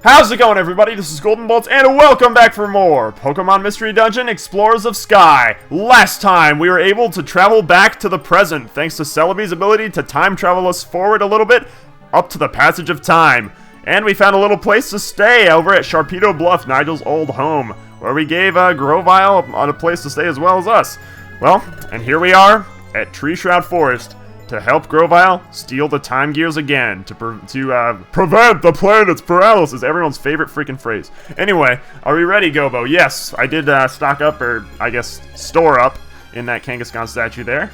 How's it going, everybody? This is GoldenboltLP, and welcome back for more Pokemon Mystery Dungeon Explorers of Sky. Last time, we were able to travel back to the present, thanks to Celebi's ability to time travel us forward a little bit, up to the passage of time. And we found a little place to stay over at Sharpedo Bluff, Nigel's old home, where we gave Grovyle a place to stay as well as us. Well, and here we are at Treeshroud Forest, to help Grovyle steal the time gears again, to prevent the planet's paralysis, everyone's favorite freaking phrase. Anyway, are we ready, Gobo? Yes, I did stock up, or I guess store up, in that Kangaskhan statue there.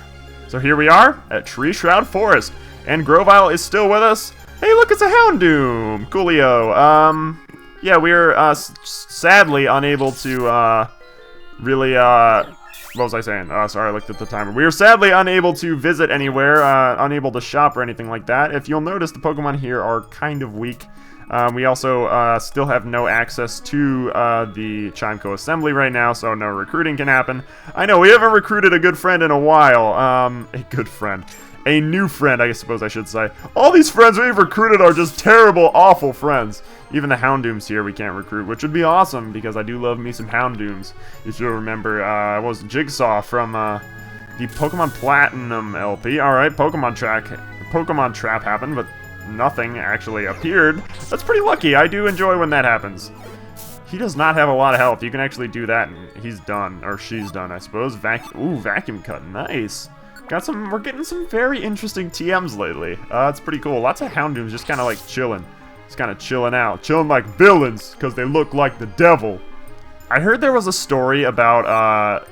So here we are at Treeshroud Forest, and Grovyle is still with us. Hey, look, it's a Houndoom! Coolio. Yeah, we're sadly unable to really what was I saying? Sorry, I looked at the timer. We are sadly unable to visit anywhere, unable to shop or anything like that. If you'll notice, the Pokemon here are kind of weak. We also still have no access to the Chimeco Assembly right now, so no recruiting can happen. I know, we haven't recruited a good friend in a while. A good friend. A new friend, I suppose I should say. All these friends we've recruited are just terrible, awful friends. Even the Houndooms here we can't recruit, which would be awesome, because I do love me some Houndooms. If you'll remember, what was Jigsaw from the Pokemon Platinum LP. Alright, Pokemon Trap happened, but nothing actually appeared. That's pretty lucky. I do enjoy when that happens. He does not have a lot of health. You can actually do that, and he's done. Or she's done, I suppose. Vacuum Cut. Nice. We're getting some very interesting TMs lately. It's pretty cool. Lots of Houndooms just kind of like chilling. Just kind of chilling out. Chilling like villains, because they look like the devil. I heard there was a story about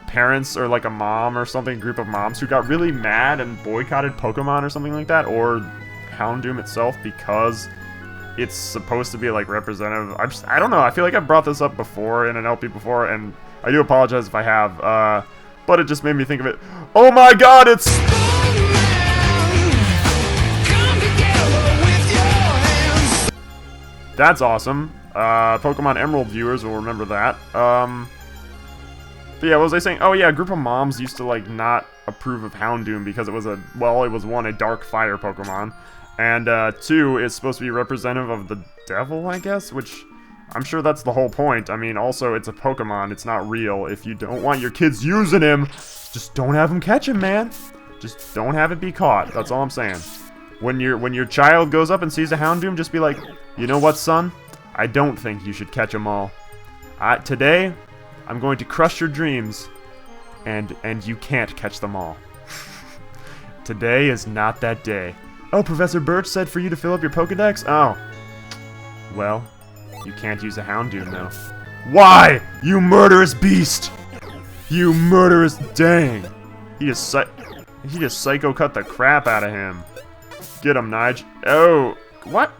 parents or like a mom or something, group of moms who got really mad and boycotted Pokemon or something like that, or Houndoom itself, because it's supposed to be like representative. I don't know. I feel like I've brought this up before in an LP before, and I do apologize if I have. But it just made me think of it. Oh my god, it's... That's awesome. Pokemon Emerald viewers will remember that. But yeah, what was I saying? Oh yeah, a group of moms used to like not approve of Houndoom because it was it was one, a dark fire Pokemon. And two, it's supposed to be representative of the devil, I guess, which... I'm sure that's the whole point. I mean, also, it's a Pokemon. It's not real. If you don't want your kids using him, just don't have them catch him, man. Just don't have it be caught. That's all I'm saying. When your child goes up and sees a Houndoom, just be like, you know what, son? I don't think you should catch them all. Today, I'm going to crush your dreams, and you can't catch them all. Today is not that day. Oh, Professor Birch said for you to fill up your Pokedex? Oh. Well... You can't use a Houndoom, though. Why? You murderous beast! You murderous... Dang. He just psycho cut the crap out of him. Get him, Nige. Oh. What?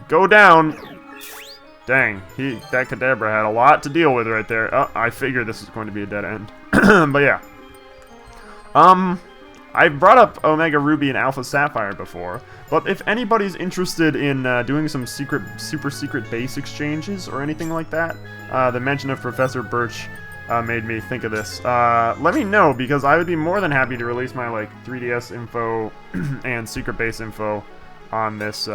Go down. Dang. That Kadabra had a lot to deal with right there. Oh, I figured this was going to be a dead end. But yeah. I brought up Omega Ruby and Alpha Sapphire before, but if anybody's interested in doing some super secret base exchanges or anything like that, the mention of Professor Birch made me think of this. Let me know, because I would be more than happy to release my like 3DS info and secret base info on this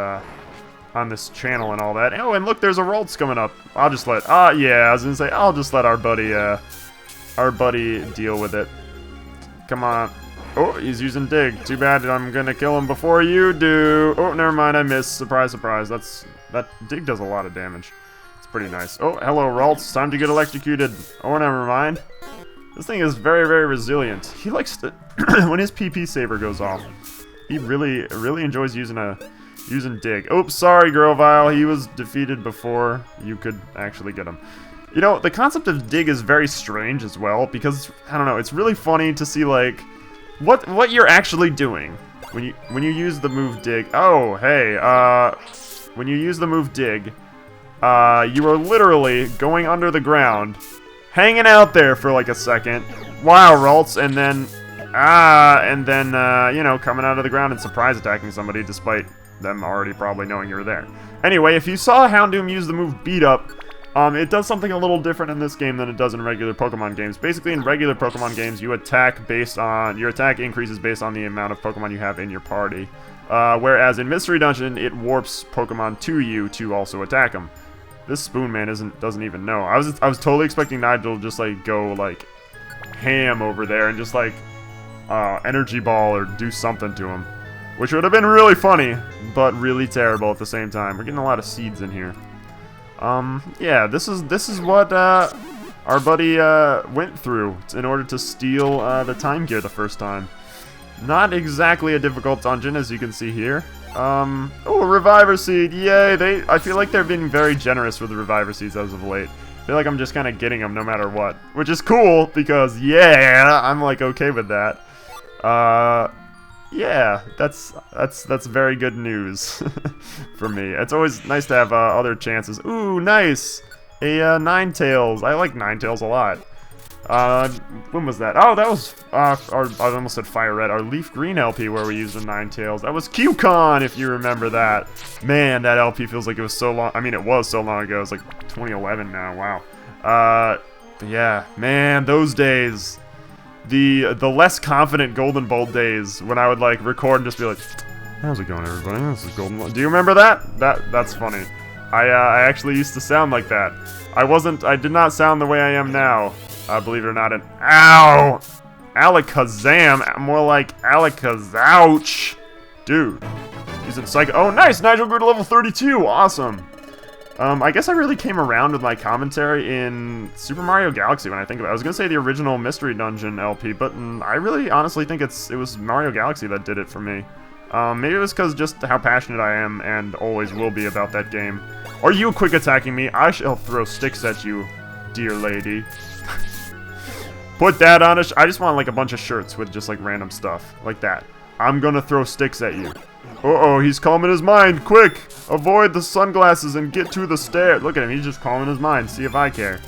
channel and all that. Oh, and look, there's a Ralts coming up. I'll just let yeah, I was gonna say I'll just let our buddy deal with it. Come on. Oh, he's using Dig. Too bad I'm gonna kill him before you do. Oh, never mind, I missed. Surprise, surprise. That Dig does a lot of damage. It's pretty nice. Oh, hello, Ralts. Time to get electrocuted. Oh, never mind. This thing is very, very resilient. He likes to... when his PP saber goes off, he really enjoys using Dig. Oops, sorry, Grovyle. He was defeated before you could actually get him. You know, the concept of Dig is very strange as well, because, I don't know, it's really funny to see, like... What you're actually doing when you use the move Dig. Oh, hey, when you use the move Dig, you are literally going under the ground, hanging out there for like a second, wow, Ralts, and then you know, coming out of the ground and surprise attacking somebody despite them already probably knowing you're there. Anyway, if you saw Houndoom use the move Beat Up, it does something a little different in this game than it does in regular Pokemon games. Basically, in regular Pokemon games, you attack based on... Your attack increases based on the amount of Pokemon you have in your party. Whereas in Mystery Dungeon, it warps Pokemon to you to also attack them. This Spoon Man doesn't even know. I was totally expecting Nigel to just like go like ham over there and just like Energy Ball or do something to him, which would have been really funny, but really terrible at the same time. We're getting a lot of seeds in here. Yeah, this is what our buddy went through in order to steal the Time Gear the first time. Not exactly a difficult dungeon, as you can see here. Oh, a Reviver Seed, yay! I feel like they're being very generous with the Reviver Seeds as of late. I feel like I'm just kind of getting them no matter what, which is cool because yeah, I'm like okay with that. Yeah, that's very good news for me. It's always nice to have other chances. Ooh, nice! A Ninetales. I like Ninetales a lot. When was that? Oh, that was I almost said Fire Red. Our Leaf Green LP where we used the Ninetales. That was QCon, if you remember that. Man, that LP feels like it was so long. I mean, it was so long ago. It's like 2011 now. Wow. But yeah, man, those days. The less confident Golden Bolt days when I would like record and just be like, "How's it going, everybody? This is Golden Bolt." Do you remember that? That's funny. I actually used to sound like that. I did not sound the way I am now. Believe it or not. Ow! Alakazam, more like Alakazouch. Dude. He's in Psycho. Oh, nice! Nigel grew to level 32. Awesome. I guess I really came around with my commentary in Super Mario Galaxy when I think about it. I was gonna say the original Mystery Dungeon LP, but I really honestly think it was Mario Galaxy that did it for me. Maybe it was because just how passionate I am and always will be about that game. Are you quick attacking me? I shall throw sticks at you, dear lady. Put that on I just want like a bunch of shirts with just like random stuff. Like that. I'm gonna throw sticks at you. Uh-oh, he's calming his mind. Quick! Avoid the sunglasses and get to the stairs. Look at him, he's just calming his mind. See if I care.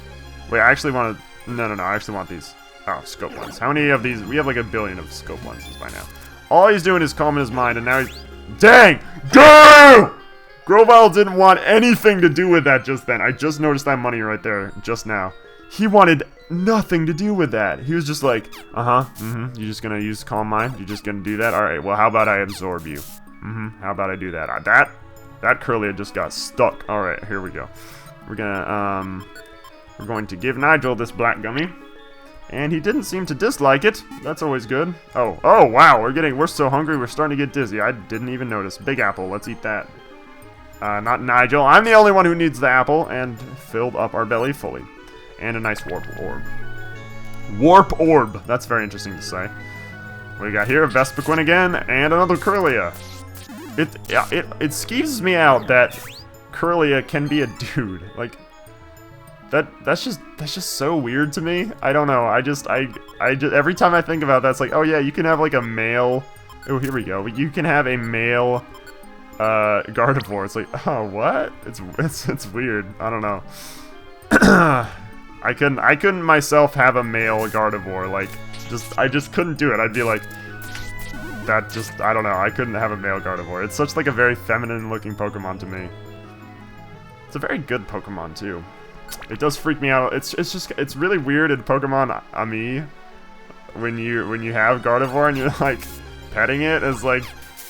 Wait, I actually want to... No, I actually want these. Oh, scope lens. How many of these? We have like 1 billion of scope lenses by now. All he's doing is calming his mind, and now he's... Dang! Go! Grovyle didn't want anything to do with that just then. I just noticed that money right there, just now. He wanted nothing to do with that. He was just like, you're just gonna use calm mind? You're just gonna do that? Alright, well, how about I absorb you? How about I do that? That Curlia just got stuck. Alright, here we go. We're going to give Nigel this black gummy. And he didn't seem to dislike it. That's always good. Oh, wow, we're so hungry, we're starting to get dizzy. I didn't even notice. Big apple, let's eat that. Not Nigel. I'm the only one who needs the apple, and filled up our belly fully. And a nice warp orb. Warp orb. That's very interesting to say. What do we got here? Vespiquen again, and another Curlia. It skeeves me out that Curlia can be a dude. Like that's just so weird to me. I don't know. I just every time I think about that, it's like, oh yeah, you can have like a male. Oh, here we go. You can have a male Gardevoir. It's like, oh, what? It's weird. I don't know. I couldn't myself have a male Gardevoir. Like, I just couldn't do it. I'd be like, I don't know. I couldn't have a male Gardevoir. It's such like a very feminine looking Pokemon to me. It's a very good Pokemon too. It does freak me out. It's really weird in Pokemon Ami when you have Gardevoir and you're like petting it as like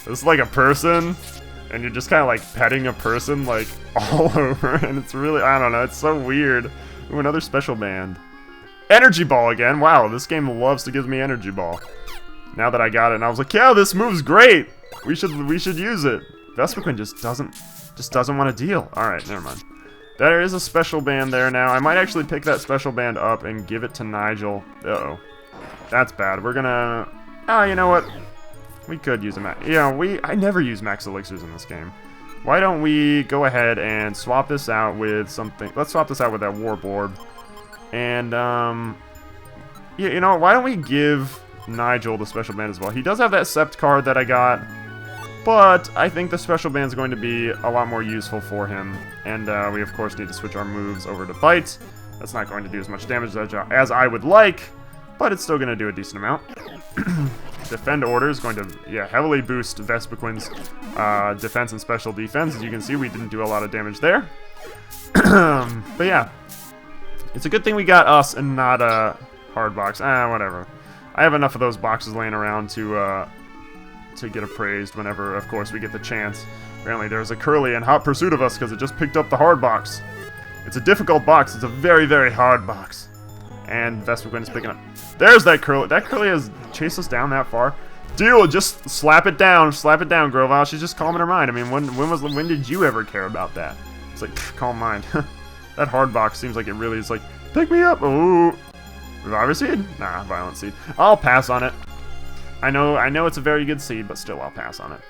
it's like a person. And you're just kind of like petting a person like all over, and it's really, I don't know, it's so weird. Ooh, another special band. Energy Ball again. Wow, this game loves to give me Energy Ball. Now that I got it, and I was like, yeah, this move's great. We should use it. Vespiquen just doesn't want to deal. All right, never mind. There is a special band there now. I might actually pick that special band up and give it to Nigel. Uh-oh, that's bad. We're gonna. Oh, you know what? We could use a max. Yeah, I never use max elixirs in this game. Why don't we go ahead and swap this out with something? Let's swap this out with that Warp Orb. And, yeah, you know what? Why don't we give Nigel the special band as well? He does have that Sept card that I got, but I think the special band is going to be a lot more useful for him. And, we, of course, need to switch our moves over to Bite. That's not going to do as much damage as I would like, but it's still going to do a decent amount. Defend Order is going to, yeah, heavily boost Vespiquen's defense and special defense. As you can see, we didn't do a lot of damage there. But yeah, it's a good thing we got us and not a hard box. Whatever. I have enough of those boxes laying around to to get appraised whenever, of course, we get the chance. Apparently there's a Curly in hot pursuit of us because it just picked up the hard box. It's a difficult box. It's a very, very hard box. And Vespiquen is picking up. There's that Curly. That Curly has chased us down that far. Dude, just slap it down. Slap it down, Grovile. She's just calming her mind. I mean, when did you ever care about that? It's like, calm mind. That hard box seems like it really is like, pick me up. Ooh. Reviver seed? Nah, violent seed. I'll pass on it. I know it's a very good seed, but still I'll pass on it.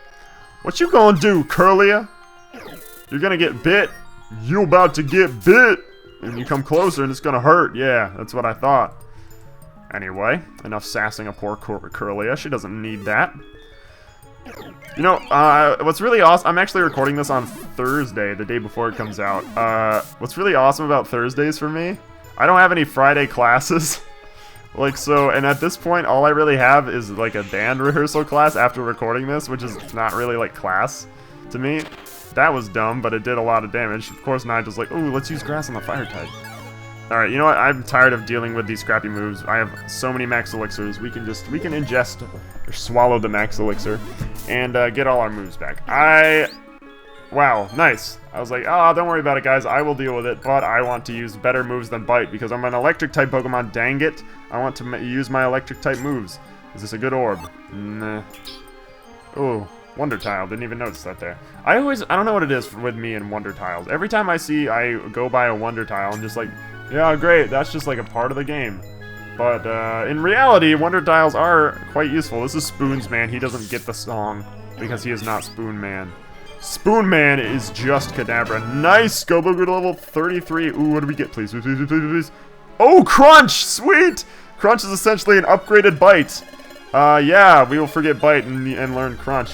What you gonna do, Curlia? You're gonna get bit. You about to get bit. And you come closer and it's gonna hurt. Yeah, that's what I thought. Anyway, enough sassing a poor Curlia. She doesn't need that. You know, what's really awesome, I'm actually recording this on Thursday, the day before it comes out. What's really awesome about Thursdays for me, I don't have any Friday classes. Like, so, and at this point, all I really have is, like, a band rehearsal class after recording this, which is not really, like, class to me. That was dumb, but it did a lot of damage. Of course, Nigel's like, ooh, let's use grass on the fire type. Alright, you know what? I'm tired of dealing with these crappy moves. I have so many max elixirs. We can ingest or swallow the max elixir and get all our moves back. Wow, nice. I was like, oh, don't worry about it, guys. I will deal with it, but I want to use better moves than Bite because I'm an electric type Pokemon. Dang it. I want to use my electric type moves. Is this a good orb? Nah. Ooh. Wonder Tile, didn't even notice that there. I don't know what it is with me and Wonder Tiles. Every time I go by a Wonder Tile, I'm just like, yeah, great, that's just like a part of the game. But in reality, Wonder Tiles are quite useful. This is Spoon's Man. He doesn't get the song because he is not Spoon Man. Spoon Man is just Kadabra. Nice! Go to level 33. Ooh, what do we get, please? Please, please, please, please. Oh, Crunch! Sweet! Crunch is essentially an upgraded Bite. Yeah, we will forget Bite and learn Crunch.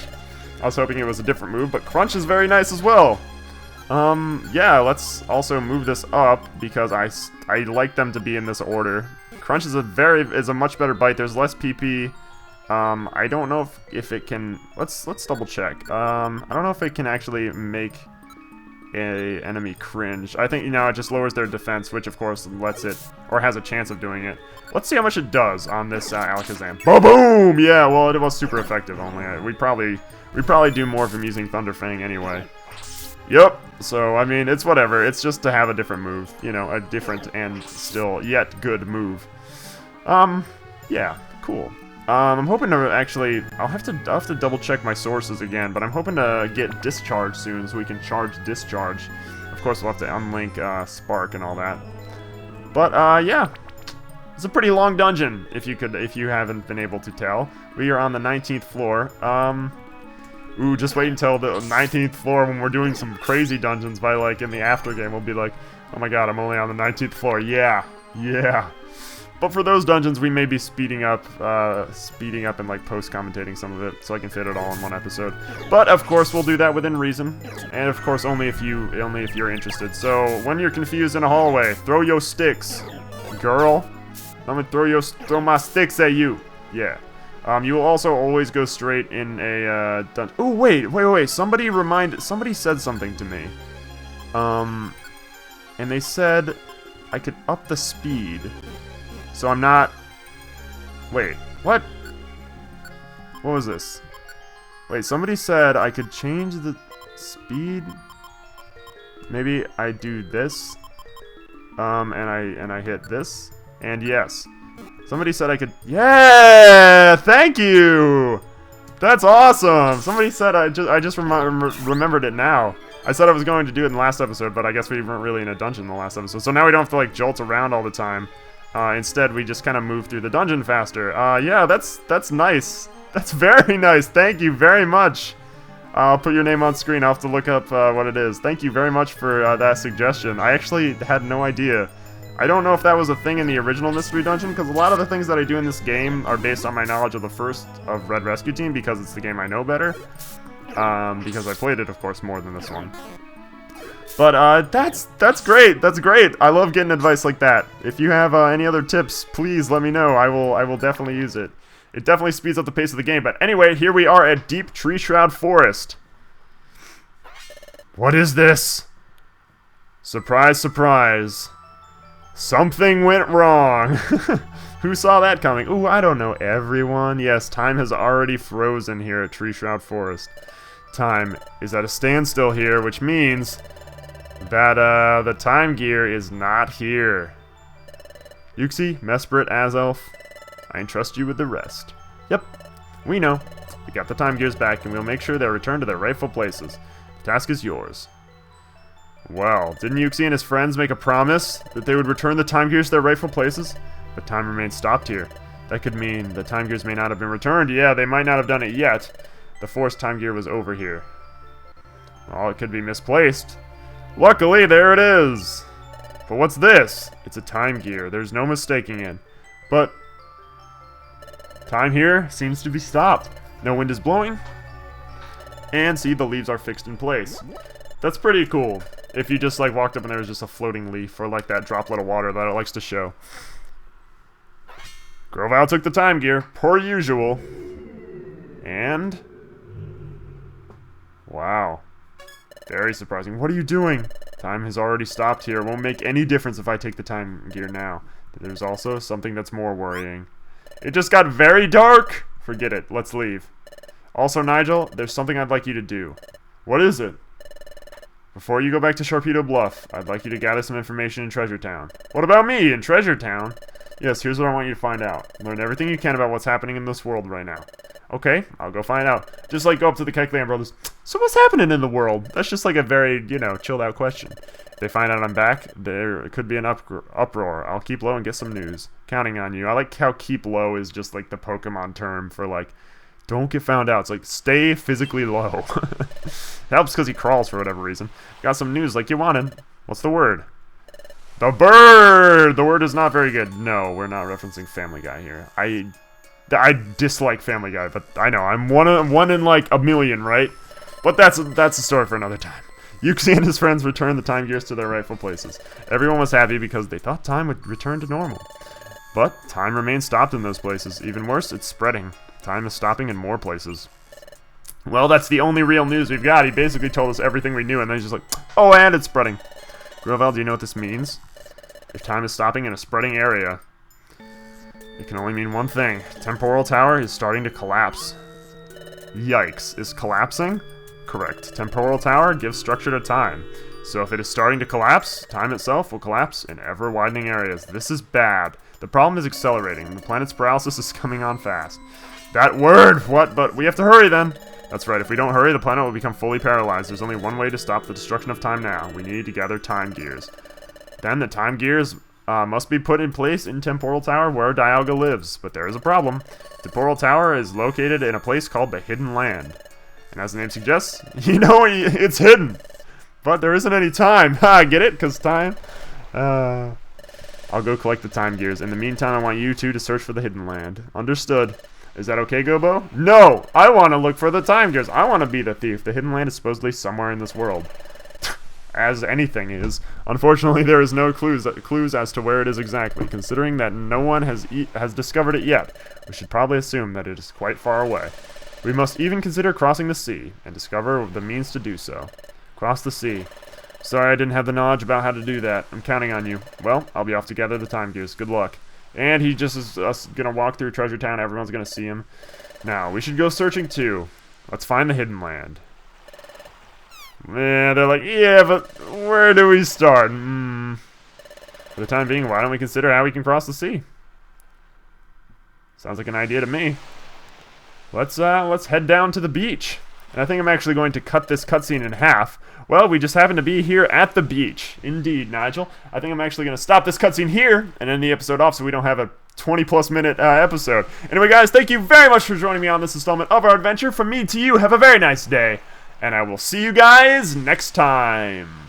I was hoping it was a different move, but Crunch is very nice as well. Yeah, let's also move this up because I like them to be in this order. Crunch is a much better Bite. There's less PP. I don't know if it can. Let's double check. I don't know if it can actually make a enemy cringe. I think, you know, it just lowers their defense, which of course lets it, or has a chance of doing it. Let's see how much it does on this Alakazam. Boom! Yeah, well, it was super effective. Only we'd probably do more of him using Thunder Fang anyway. Yep. So I mean, it's whatever. It's just to have a different move, you know, a different and still yet good move. Yeah, cool. I'm hoping to actually, I'll have to double check my sources again, but I'm hoping to get Discharge soon so we can charge Discharge. Of course, we'll have to unlink Spark and all that. But yeah, it's a pretty long dungeon if you haven't been able to tell. We are on the 19th floor. Ooh, just wait until the 19th floor when we're doing some crazy dungeons by, like, in the after game. We'll be like, oh my god, I'm only on the 19th floor. Yeah, yeah. But for those dungeons, we may be speeding up and, like, post-commentating some of it so I can fit it all in one episode. But, of course, we'll do that within reason. And, of course, only if you're interested. So, when you're confused in a hallway, throw your sticks, girl. I'm gonna throw my sticks at you. Yeah. You will also always go straight in a dungeon. Oh, wait. Somebody said something to me. And they said I could up the speed. So I'm not... Wait, what? What was this? Wait, somebody said I could change the speed? Maybe I do this. And I hit this. And yes. Somebody said I could... Yeah! Thank you! That's awesome! Somebody said I just remembered it now. I said I was going to do it in the last episode, but I guess we weren't really in a dungeon in the last episode. So now we don't have to, like, jolt around all the time. Instead, we just kind of move through the dungeon faster. Yeah, that's nice. That's very nice. Thank you very much. I'll put your name on screen. I'll have to look up what it is. Thank you very much for that suggestion. I actually had no idea. I don't know if that was a thing in the original Mystery Dungeon, because a lot of the things that I do in this game are based on my knowledge of the first of Red Rescue Team, because it's the game I know better. Because I played it, of course, more than this one. But, that's great, that's great! I love getting advice like that. If you have any other tips, please let me know. I will definitely use it. It definitely speeds up the pace of the game. But anyway, here we are at Deep Treeshroud Forest. What is this? Surprise, surprise. Something went wrong. Who saw that coming? Ooh, I don't know. Everyone? Yes, time has already frozen here at Treeshroud Forest. Time is at a standstill here, which means that the time gear is not here. Yuxi, Mesprit, Azelf, I entrust you with the rest. Yep, we know. We got the time gears back, and we'll make sure they're returned to their rightful places. The task is yours. Well, didn't Yuxi and his friends make a promise that they would return the time gears to their rightful places? But time remains stopped here. That could mean the time gears may not have been returned. Yeah, they might not have done it yet. The forest time gear was over here. Well, it could be misplaced. Luckily, there it is. But what's this? It's a time gear. There's no mistaking it. But time here seems to be stopped. No wind is blowing. And see, the leaves are fixed in place. That's pretty cool. If you just like walked up and there was just a floating leaf or like that droplet of water that it likes to show. Grovyle took the time gear, per usual. And wow. Very surprising. What are you doing? Time has already stopped here. It won't make any difference if I take the time gear now. But there's also something that's more worrying. It just got very dark! Forget it. Let's leave. Also, Nigel, there's something I'd like you to do. What is it? Before you go back to Sharpedo Bluff, I'd like you to gather some information in Treasure Town. What about me in Treasure Town? Yes, here's what I want you to find out. Learn everything you can about what's happening in this world right now. Okay, I'll go find out. Just like go up to the Keklian brothers. So what's happening in the world? That's just like a very, you know, chilled out question. If they find out I'm back, there could be an uproar. I'll keep low and get some news. Counting on you. I like how keep low is just like the Pokemon term for like, don't get found out. It's like, stay physically low. Helps because he crawls for whatever reason. Got some news like you wanted. What's the word? The bird! The word is not very good. No, we're not referencing Family Guy here. I dislike Family Guy, but I know. I'm one in like a million, right? But that's a story for another time. Yuxi and his friends returned the time gears to their rightful places. Everyone was happy because they thought time would return to normal. But time remains stopped in those places. Even worse, it's spreading. Time is stopping in more places. Well, that's the only real news we've got. He basically told us everything we knew, and then he's just like, oh, and it's spreading. Grovyle, do you know what this means? If time is stopping in a spreading area, it can only mean one thing. Temporal Tower is starting to collapse. Yikes. Is collapsing? Correct. Temporal Tower gives structure to time. So if it is starting to collapse, time itself will collapse in ever-widening areas. This is bad. The problem is accelerating. The planet's paralysis is coming on fast. That word! What? But we have to hurry then. That's right. If we don't hurry, the planet will become fully paralyzed. There's only one way to stop the destruction of time now. We need to gather time gears. Then the time gears must be put in place in Temporal Tower where Dialga lives. But there is a problem. Temporal Tower is located in a place called the Hidden Land. And as the name suggests, you know it's hidden. But there isn't any time. Ha, get it? Because time? I'll go collect the time gears. In the meantime, I want you two to search for the Hidden Land. Understood. Is that okay, Gobo? No! I want to look for the time gears. I want to be the thief. The Hidden Land is supposedly somewhere in this world. As anything is. Unfortunately, there is no clues as to where it is exactly. Considering that no one has discovered it yet, we should probably assume that it is quite far away. We must even consider crossing the sea, and discover the means to do so. Cross the sea. Sorry I didn't have the knowledge about how to do that. I'm counting on you. Well, I'll be off to gather the time gears. Good luck. And he just is gonna walk through Treasure Town. Everyone's gonna see him. Now, we should go searching too. Let's find the Hidden Land. Yeah, they're like, yeah, but where do we start? For the time being, why don't we consider how we can cross the sea? Sounds like an idea to me. Let's head down to the beach. And I think I'm actually going to cut this cutscene in half. Well, we just happen to be here at the beach. Indeed, Nigel. I think I'm actually going to stop this cutscene here and end the episode off so we don't have a 20-plus minute episode. Anyway, guys, thank you very much for joining me on this installment of our adventure. From me to you, have a very nice day. And I will see you guys next time.